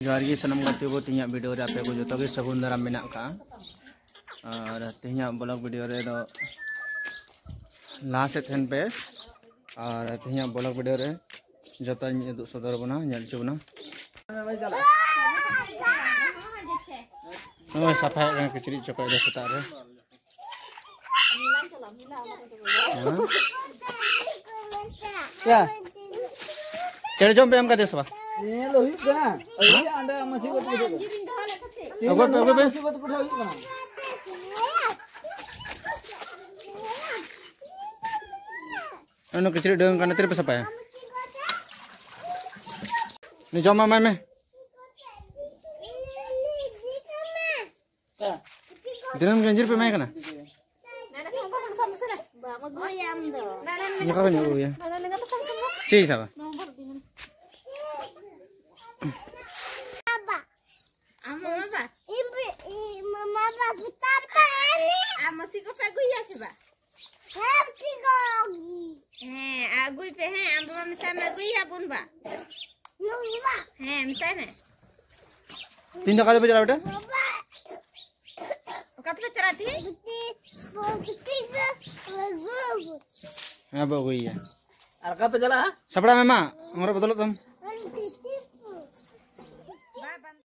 जोहार सनम गाते को तीन वीडियो रे आपे को जो के सगुन दाराम मेना का और तीन ब्लॉग वीडियो रे दो लास्ट थेन पे और तीन ब्लॉग वीडियो रे जो उदुग सदर बना नेल चुबना सफाई किचड़ी चपाई दे सता रे क्या चले जम पे हम का देसबा ये लो हुई ना अरे अंडा मछली को तो ओके मछली को तो पढ़ा हुई ना अनु किचड़ी डंग का तेरे पे सपाया ni jom mai me dinam ganjir pe mai kana ya ka nyu ya ci saba masih kau pegu ya sih, Pak? Agui pe hai, ambo misa magui ya bun, Pak? Misa me. तीन जगह पे चला बेटा कब से चला थी? हाँ वो गई है और कब पे चला सपड़ा में माँ हमारा बदलो तुम